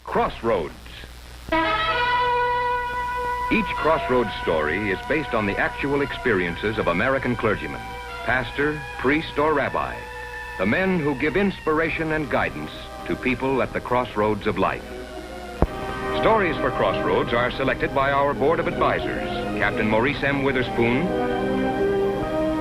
Crossroads. Each Crossroads story is based on the actual experiences of American clergymen, pastor, priest, or rabbi, the men who give inspiration and guidance to people at the crossroads of life. Stories for Crossroads are selected by our Board of Advisors, Captain Maurice M. Witherspoon,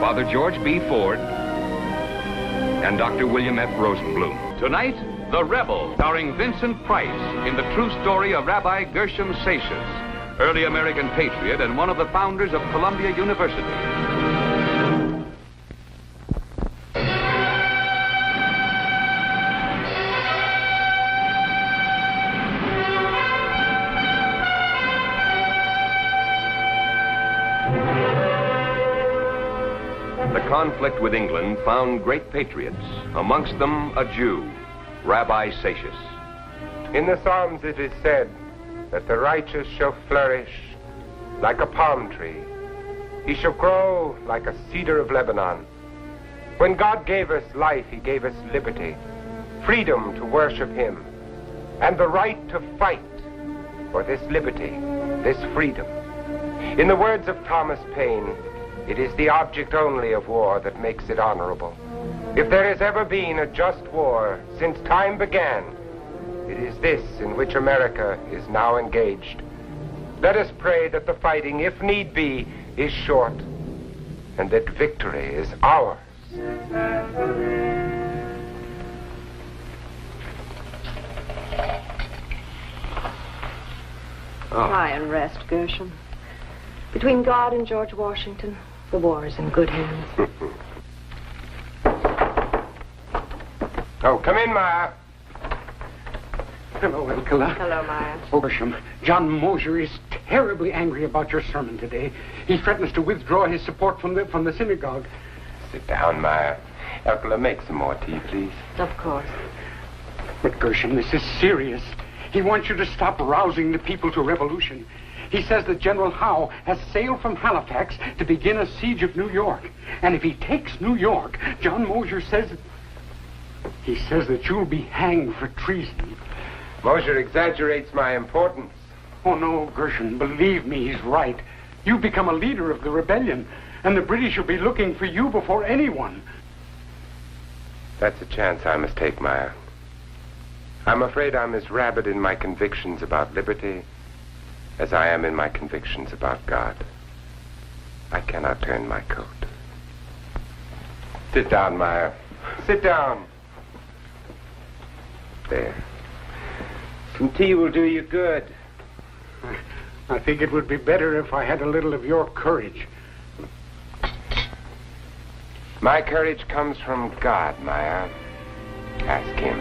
Father George B. Ford, and Dr. William F. Rosenblum. Tonight, The Rebel, starring Vincent Price in the true story of Rabbi Gershom Seixas, early American patriot and one of the founders of Columbia University. The conflict with England found great patriots, amongst them a Jew, Rabbi Seixas. In the Psalms it is said that the righteous shall flourish like a palm tree. He shall grow like a cedar of Lebanon. When God gave us life, he gave us liberty, freedom to worship him, and the right to fight for this liberty, this freedom. In the words of Thomas Paine, it is the object only of war that makes it honorable. If there has ever been a just war since time began, it is this in which America is now engaged. Let us pray that the fighting, if need be, is short, and that victory is ours. Try and rest, Gershom. Between God and George Washington, the war is in good hands. Oh, come in, Maya. Hello, Elkela. Hello, Maya. Oh, Gershom, John Mosier is terribly angry about your sermon today. He threatens to withdraw his support from the synagogue. Sit down, Maya. Elkela, make some more tea, please. Of course. But, Gershom, this is serious. He wants you to stop rousing the people to revolution. He says that General Howe has sailed from Halifax to begin a siege of New York. And if he takes New York, John Mosier says that you'll be hanged for treason. Mosier exaggerates my importance. Oh, no, Gershom, believe me, he's right. You've become a leader of the rebellion, and the British will be looking for you before anyone. That's a chance I must take, Maya. I'm afraid I'm as rabid in my convictions about liberty as I am in my convictions about God. I cannot turn my coat. Sit down, Maya. Sit down. There. Some tea will do you good. I think it would be better if I had a little of your courage. My courage comes from God, Maya. Ask him.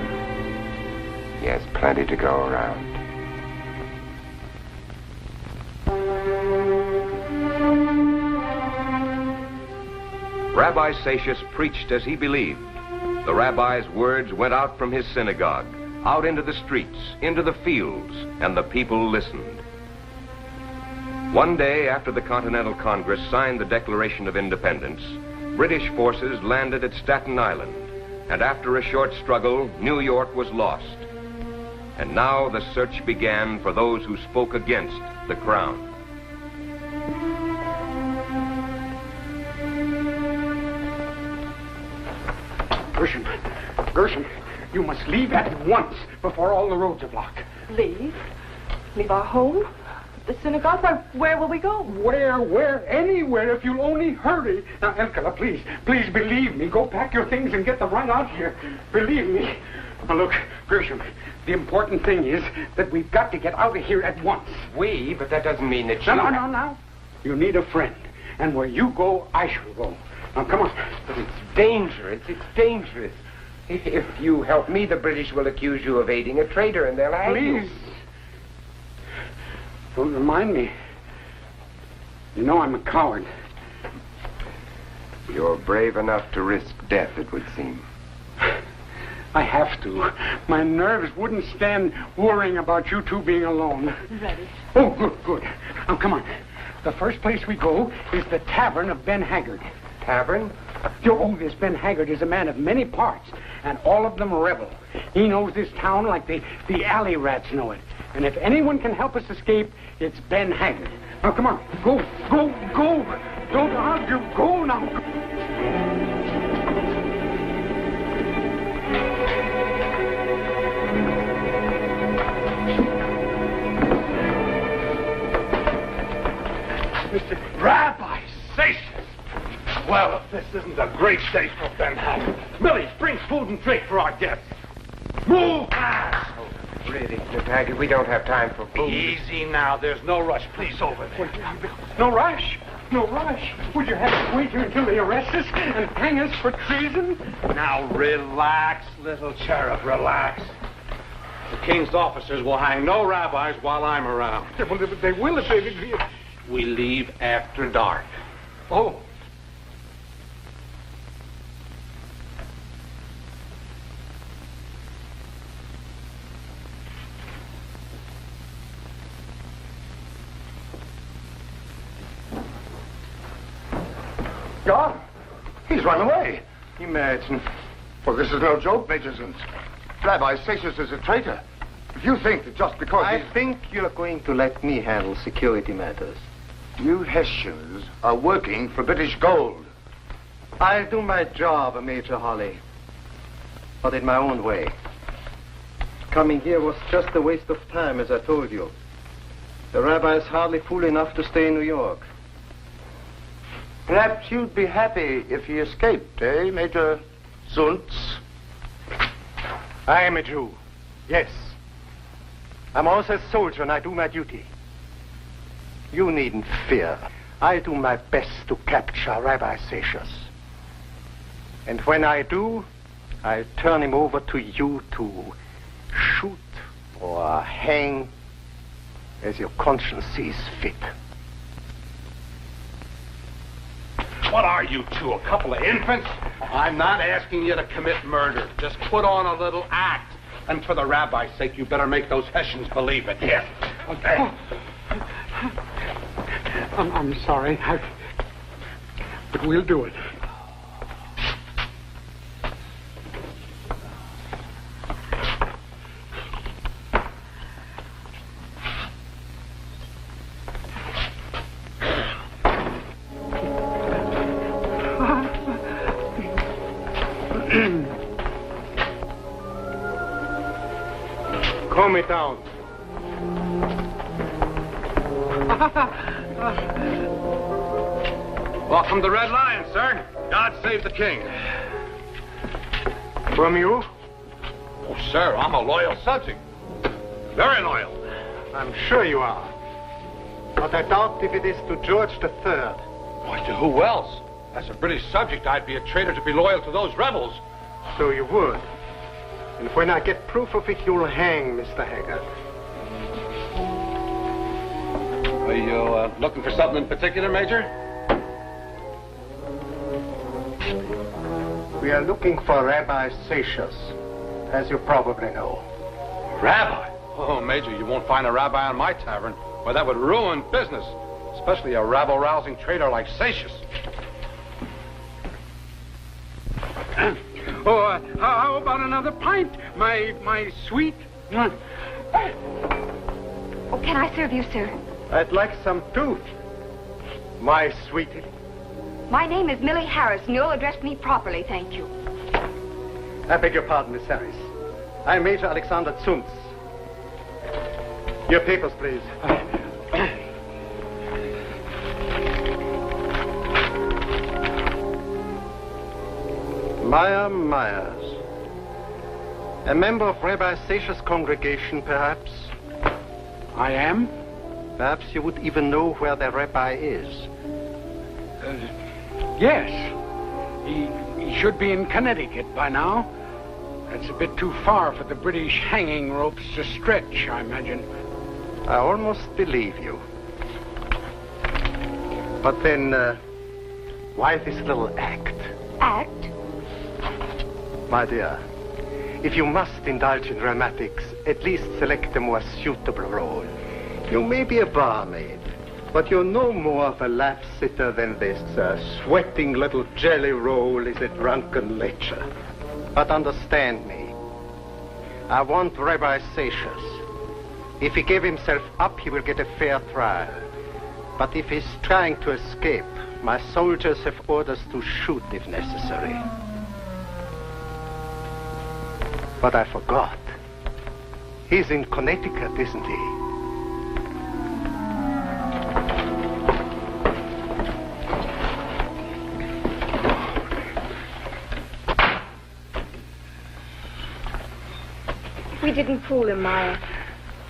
He has plenty to go around. Rabbi Seixas preached as he believed. The rabbi's words went out from his synagogue, out into the streets, into the fields, and the people listened. One day after the Continental Congress signed the Declaration of Independence, British forces landed at Staten Island, and after a short struggle, New York was lost. And now the search began for those who spoke against the crown. Gershom, you must leave at once before all the roads are blocked. Leave? Leave our home? The synagogue? Where will we go? Where? Anywhere, if you'll only hurry. Now, Elkela, please believe me. Go pack your things and get them right out here. Believe me. Now, look, Gershom, the important thing is that we've got to get out of here at once. But that doesn't mean that you... No. You need a friend. And where you go, I shall go. Now, come on. But it's dangerous. It's dangerous. If you help me, the British will accuse you of aiding a traitor, and they'll hang you. Please. Don't remind me. You know I'm a coward. You're brave enough to risk death, it would seem. I have to. My nerves wouldn't stand worrying about you two being alone. Ready. Oh, good. Now, come on. The first place we go is the tavern of Ben Haggard. Tavern? This Ben Haggard is a man of many parts, and all of them rebel. He knows this town like the alley rats know it. And if anyone can help us escape, it's Ben Haggard. Now, come on. Go. Don't argue. Go now. Rabbi Satius! Well, if this isn't a great day for Ben Haggard. Millie, bring food and drink for our guests. Move fast! Oh, really, Mr. Haggard, we don't have time for food. Easy now. There's no rush. Please, over there. No rush. Would you have us wait here until they arrest us and hang us for treason? Now, relax, little cherub, relax. The king's officers will hang no rabbis while I'm around. Yeah, well, they will if they... We leave after dark. Oh. Gone. He's run away. Imagine. Well, this is no joke, Major Zins. Rabbi Satius is a traitor. If you think that just because I think you're going to let me handle security matters. You Hessians are working for British gold. I'll do my job, Major Holly. But in my own way. Coming here was just a waste of time, as I told you. The rabbi is hardly fool enough to stay in New York. Perhaps you'd be happy if he escaped, eh, Major Zuntz? I am a Jew. Yes. I'm also a soldier and I do my duty. You needn't fear. I do my best to capture Rabbi Satius. And when I do, I'll turn him over to you to shoot or hang as your conscience sees fit. What are you two, a couple of infants? I'm not asking you to commit murder. Just put on a little act. And for the rabbi's sake, you better make those Hessians believe it. Here. Okay. I'm sorry. But we'll do it. Calm it down. Welcome to Red Lion, sir. God save the king. From you? Oh, sir, I'm a loyal subject. Very loyal. I'm sure you are. But I doubt if it is to George III. Why, to who else? As a British subject, I'd be a traitor to be loyal to those rebels. So you would. And when I get proof of it, you'll hang, Mr. Haggard. Are you looking for something in particular, Major? We are looking for Rabbi Satius, as you probably know. Rabbi? Oh, Major, you won't find a rabbi in my tavern. Why, that would ruin business, especially a rabble-rousing traitor like Satius. Oh, how about another pint, my sweet? Oh, can I serve you, sir? I'd like some too, my sweetie. My name is Millie Harris, and you'll address me properly, thank you. I beg your pardon, Miss Harris. I'm Major Alexander Zuntz. Your papers, please. Meyer Myers. A member of Rabbi Satius' congregation, perhaps? I am? Perhaps you would even know where the rabbi is. Yes. He should be in Connecticut by now. That's a bit too far for the British hanging ropes to stretch, I imagine. I almost believe you. But then, why this little act? Act? My dear, if you must indulge in dramatics, at least select a more suitable role. You may be a barmaid, but you're no more of a lap-sitter than this sweating little jelly roll is a drunken lecher. But understand me. I want Rabbi Seixas. If he gave himself up, he will get a fair trial. But if he's trying to escape, my soldiers have orders to shoot if necessary. But I forgot. He's in Connecticut, isn't he? We didn't fool him, Maya.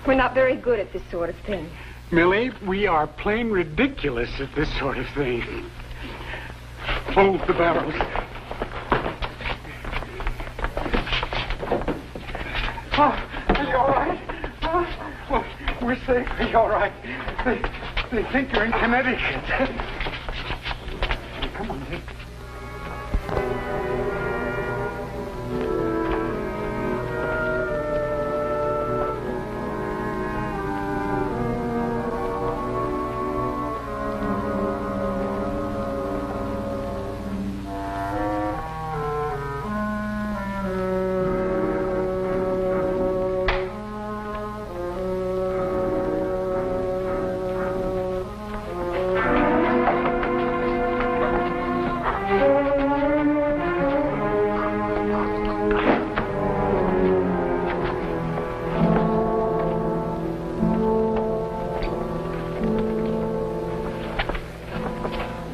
We're not very good at this sort of thing. Millie, we are plain ridiculous at this sort of thing. Hold the barrels. Oh, are you all right? Oh, we're safe. Are you all right? They think you're in Connecticut. Come on, Dick.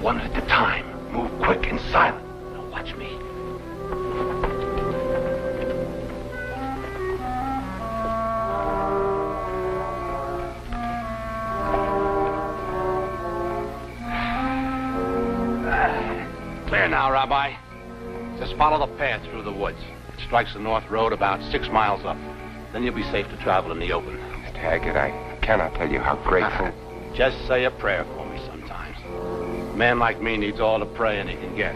One at a time. Move quick and silent. Now watch me. Clear now, Rabbi. Just follow the path through the woods. It strikes the north road about 6 miles up. Then you'll be safe to travel in the open. Mr. Haggett, I cannot tell you how grateful. Just say a prayer for me sometimes. A man like me needs all the praying he can get.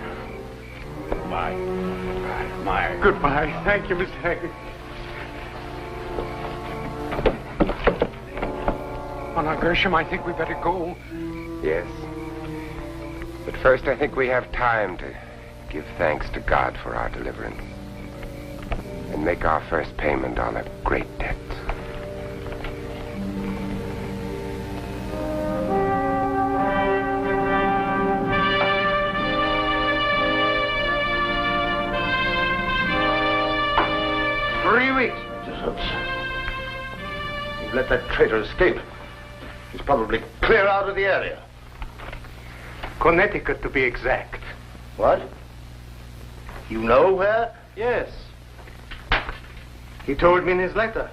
Goodbye. Meyer. Goodbye. Thank you, Mr. Haggard. Oh, now, Gershom, I think we better go. Yes. But first, I think we have time to give thanks to God for our deliverance and make our first payment on a great debt. You've let that traitor escape. He's probably clear out of the area. Connecticut, to be exact. What? You know where? Yes. He told me in his letter.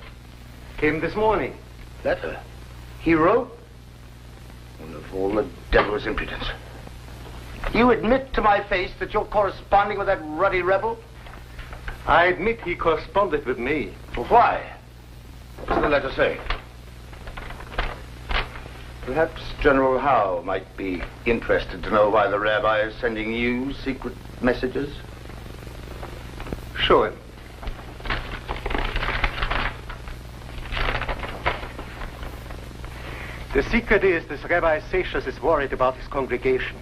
Came this morning. Letter? He wrote? And of all the devil's impudence. You admit to my face that you're corresponding with that ruddy rebel? I admit he corresponded with me. Well, why? What does the letter say? Perhaps General Howe might be interested to know why the rabbi is sending you secret messages. Show him. The secret is this Rabbi Seixas is worried about his congregation.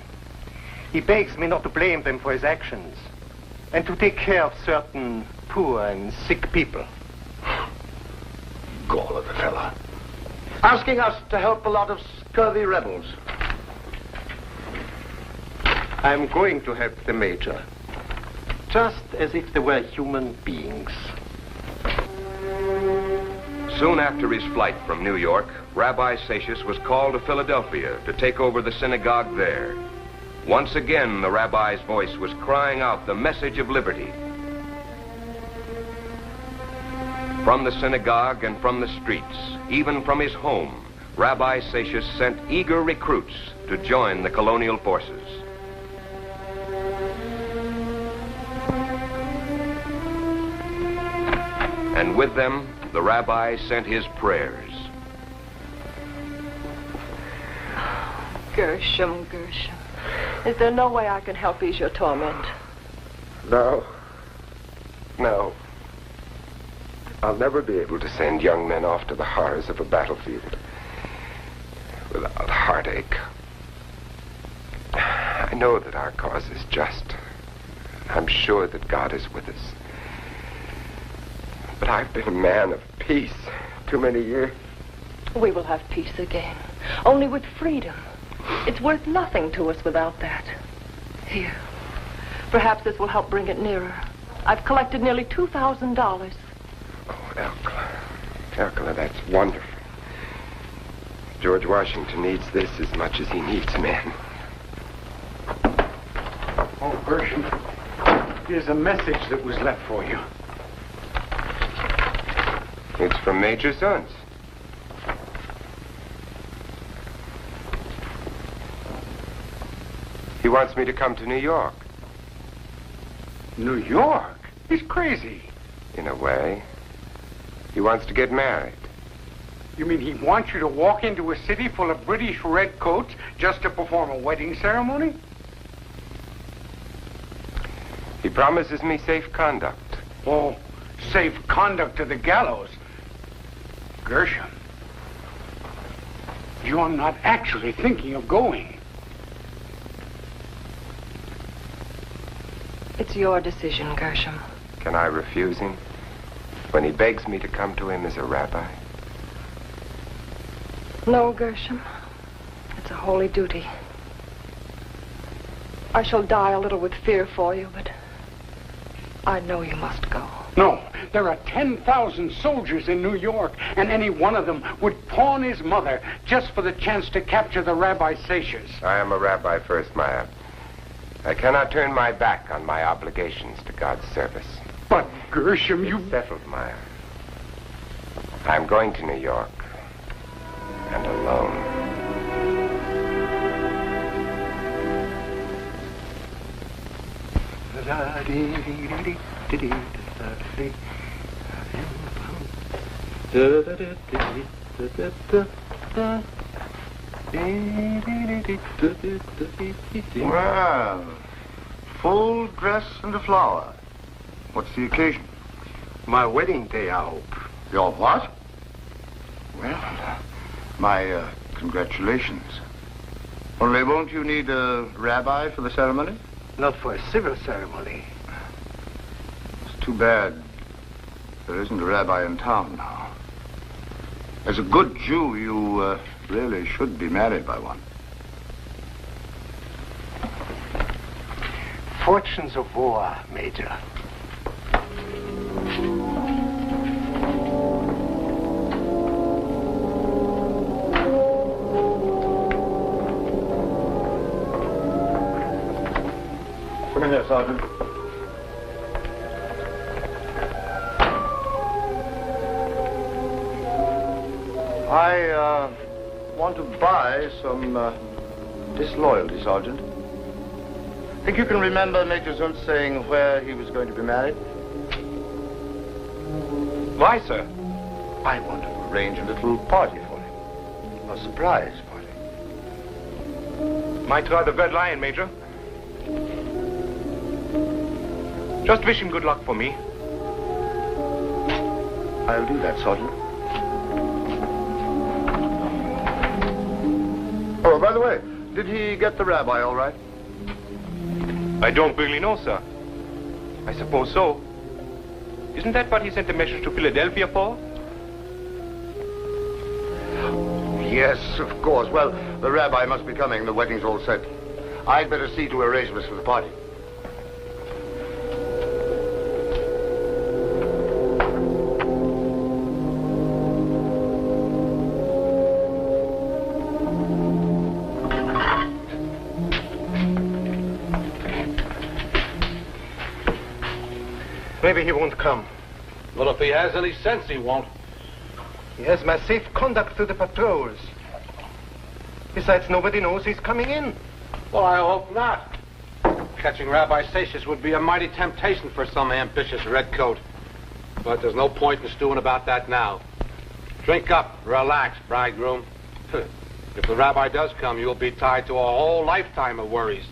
He begs me not to blame them for his actions and to take care of certain poor and sick people. Gall of the fella. Asking us to help a lot of scurvy rebels. I'm going to help the Major. Just as if they were human beings. Soon after his flight from New York, Rabbi Seixas was called to Philadelphia to take over the synagogue there. Once again, the rabbi's voice was crying out the message of liberty. From the synagogue and from the streets, even from his home, Rabbi Seixas sent eager recruits to join the colonial forces. And with them, the rabbi sent his prayers. Gershom. Is there no way I can help ease your torment? No. I'll never be able to send young men off to the horrors of a battlefield without heartache. I know that our cause is just. I'm sure that God is with us. But I've been a man of peace too many years. We will have peace again. Only with freedom. It's worth nothing to us without that. Here. Perhaps this will help bring it nearer. I've collected nearly $2,000. Oh, Elkla, that's wonderful. George Washington needs this as much as he needs men. Oh, Gershom, here's a message that was left for you. It's from Major Sons. He wants me to come to New York. New York? He's crazy. In a way. He wants to get married. You mean he wants you to walk into a city full of British redcoats just to perform a wedding ceremony? He promises me safe conduct. Oh, safe conduct to the gallows. Gershom, you're not actually thinking of going. It's your decision, Gershom. Can I refuse him when he begs me to come to him as a rabbi? No, Gershom. It's a holy duty. I shall die a little with fear for you, but I know you must go. No, there are 10,000 soldiers in New York, and any one of them would pawn his mother just for the chance to capture the Rabbi Seixas. I am a rabbi first, Maya. I cannot turn my back on my obligations to God's service. But, Gershom, you... It's settled, Maya. I'm going to New York. And alone. Well, full dress and a flower. What's the occasion? My wedding day, I hope. Your what? Well, my congratulations. Only won't you need a rabbi for the ceremony? Not for a civil ceremony. It's too bad there isn't a rabbi in town now. As a good Jew, you really should be married by one. Fortunes of war, Major. Come in here, Sergeant. I want to buy some disloyalty, Sergeant. Think you can remember Major Zuntz saying where he was going to be married? Why, sir? I want to arrange a little party for him. A surprise party. Might try the Red Lion, Major. Just wish him good luck for me. I'll do that, Sergeant. Oh, by the way, did he get the rabbi all right? I don't really know, sir. I suppose so. Isn't that what he sent a message to Philadelphia for? Yes, of course. Well, the rabbi must be coming. The wedding's all set. I'd better see to arrangements for the party. Maybe he won't come. Well, if he has any sense, he won't. He has my safe conduct to the patrols. Besides, nobody knows he's coming in. Well, I hope not. Catching Rabbi Seixas would be a mighty temptation for some ambitious redcoat. But there's no point in stewing about that now. Drink up, relax, bridegroom. If the rabbi does come, you'll be tied to a whole lifetime of worries.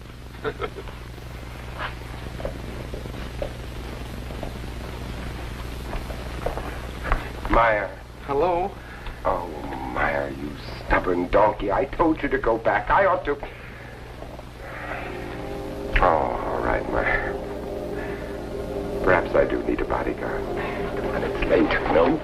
Meyer. Hello? Oh, Meyer, you stubborn donkey. I told you to go back. I ought to... Oh, all right, Meyer. Perhaps I do need a bodyguard. And it's late, no?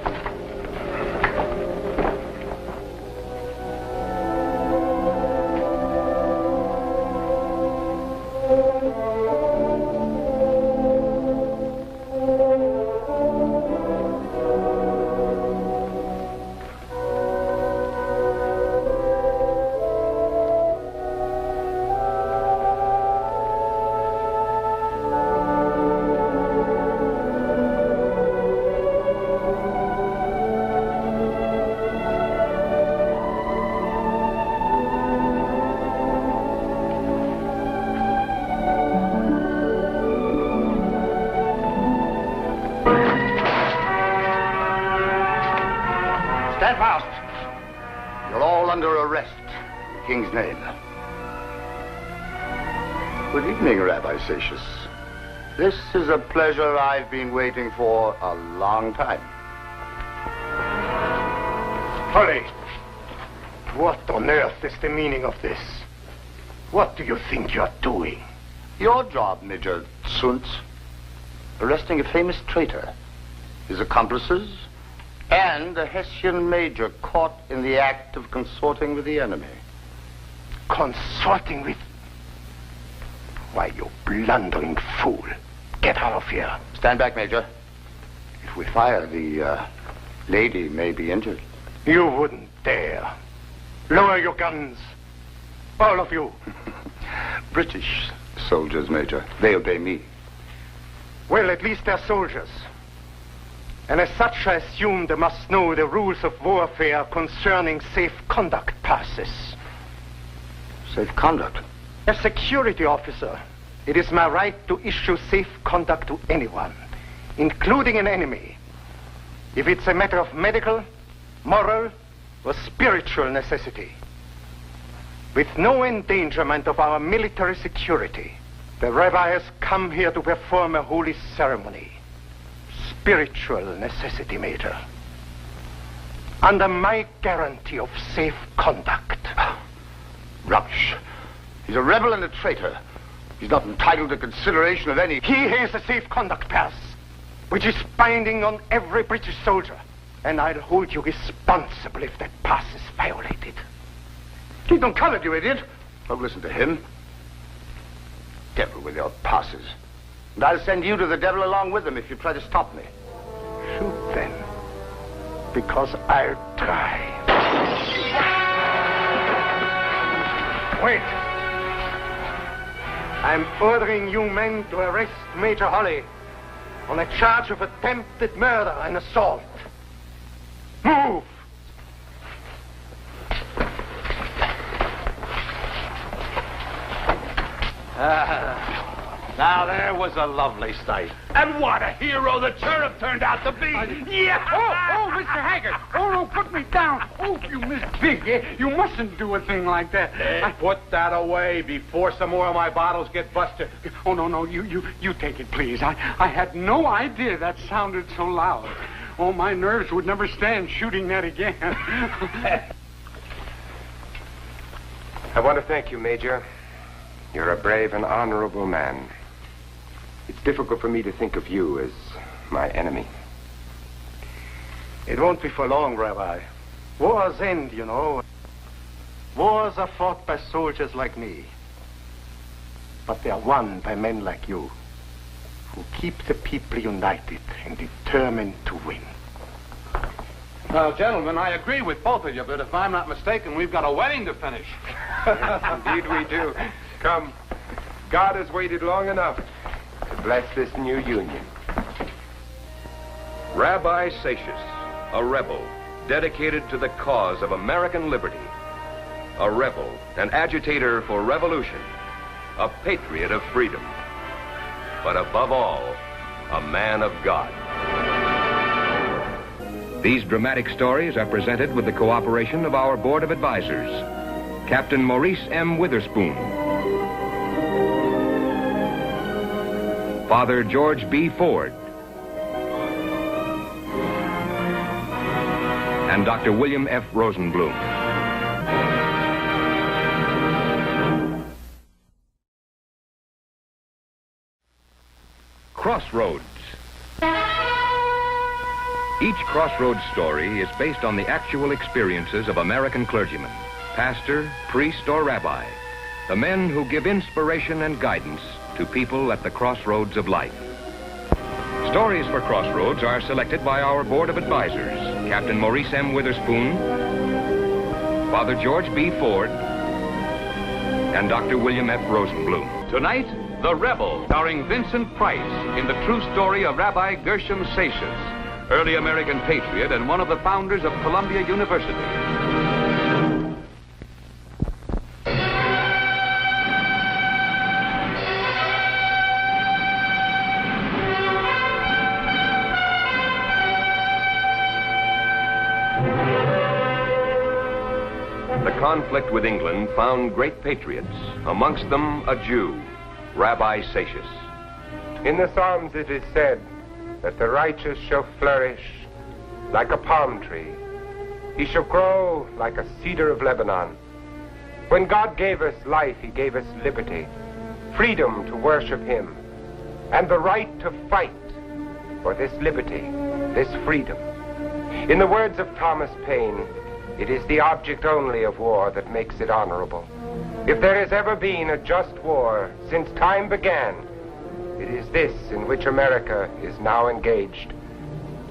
Stand fast. You're all under arrest in the king's name. Good evening, Rabbi Satius. This is a pleasure I've been waiting for a long time. Holly, what on earth is the meaning of this? What do you think you're doing? Your job, Major Tsuntz. Arresting a famous traitor, his accomplices, and a Hessian major caught in the act of consorting with the enemy. Consorting with... Why, you blundering fool. Get out of here. Stand back, Major. If we fire, the lady may be injured. You wouldn't dare. Lower your guns. All of you. British soldiers, Major. They obey me. Well, at least they're soldiers. And as such, I assume they must know the rules of warfare concerning safe conduct passes. Safe conduct? As security officer, it is my right to issue safe conduct to anyone, including an enemy, if it's a matter of medical, moral, or spiritual necessity. With no endangerment of our military security, the rabbi has come here to perform a holy ceremony. Spiritual necessity, Major. Under my guarantee of safe conduct. Rubbish. He's a rebel and a traitor. He's not entitled to consideration of any... He has a safe conduct pass, which is binding on every British soldier. And I'll hold you responsible if that pass is violated. Keep them covered, you idiot. Don't listen to him. Devil with your passes. And I'll send you to the devil along with them if you try to stop me. Shoot then, because I'll try. Wait. I'm ordering you men to arrest Major Holly on a charge of attempted murder and assault. Move! Now, there was a lovely sight. And what a hero the turnip turned out to be. Yeah! Oh, Mr. Haggard. Oh, no, put me down. Oh, you Miss Big. You mustn't do a thing like that. Put that away before some more of my bottles get busted. Oh, no, you take it, please. I had no idea that sounded so loud. Oh, my nerves would never stand shooting that again. I want to thank you, Major. You're a brave and honorable man. It's difficult for me to think of you as my enemy. It won't be for long, Rabbi. Wars end, you know. Wars are fought by soldiers like me. But they are won by men like you, who keep the people united and determined to win. Well, gentlemen, I agree with both of you, but if I'm not mistaken, we've got a wedding to finish. Indeed we do. Come, God has waited long enough to bless this new union. Rabbi Satius, a rebel dedicated to the cause of American liberty, a rebel, an agitator for revolution, a patriot of freedom, but above all, a man of God. These dramatic stories are presented with the cooperation of our Board of Advisors, Captain Maurice M. Witherspoon, Father George B. Ford, and Dr. William F. Rosenblum. Crossroads Each Crossroads story is based on the actual experiences of American clergymen, pastor, priest, or rabbi, the men who give inspiration and guidance to people at the crossroads of life. Stories for Crossroads are selected by our Board of Advisors, Captain Maurice M. Witherspoon, Father George B. Ford, and Dr. William F. Rosenblum. Tonight, The Rebel, starring Vincent Price in the true story of Rabbi Gershom Seixas, early American patriot and one of the founders of Columbia University. The conflict with England found great patriots, amongst them a Jew, Rabbi Seixas. In the Psalms it is said that the righteous shall flourish like a palm tree. He shall grow like a cedar of Lebanon. When God gave us life, he gave us liberty, freedom to worship him, and the right to fight for this liberty, this freedom. In the words of Thomas Paine, it is the object only of war that makes it honorable. If there has ever been a just war since time began, it is this in which America is now engaged.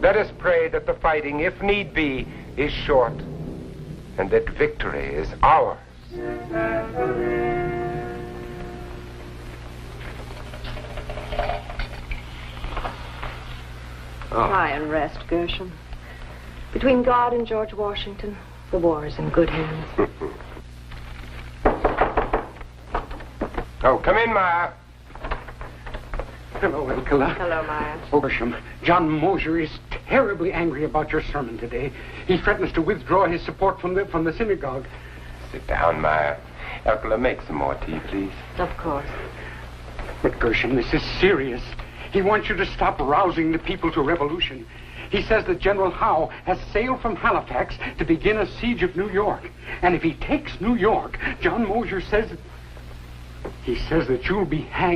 Let us pray that the fighting, if need be, is short, and that victory is ours. Try and rest, Gershom. Between God and George Washington, the war is in good hands. Oh, come in, Maya. Hello, Elkela. Hello, Maya. Oh, Gershom, John Mosier is terribly angry about your sermon today. He threatens to withdraw his support from the synagogue. Sit down, Maya. Elkela, make some more tea, please. Of course. But, Gershom, this is serious. He wants you to stop rousing the people to revolution. He says that General Howe has sailed from Halifax to begin a siege of New York. And if he takes New York, John Mosier says... He says that you'll be hanged.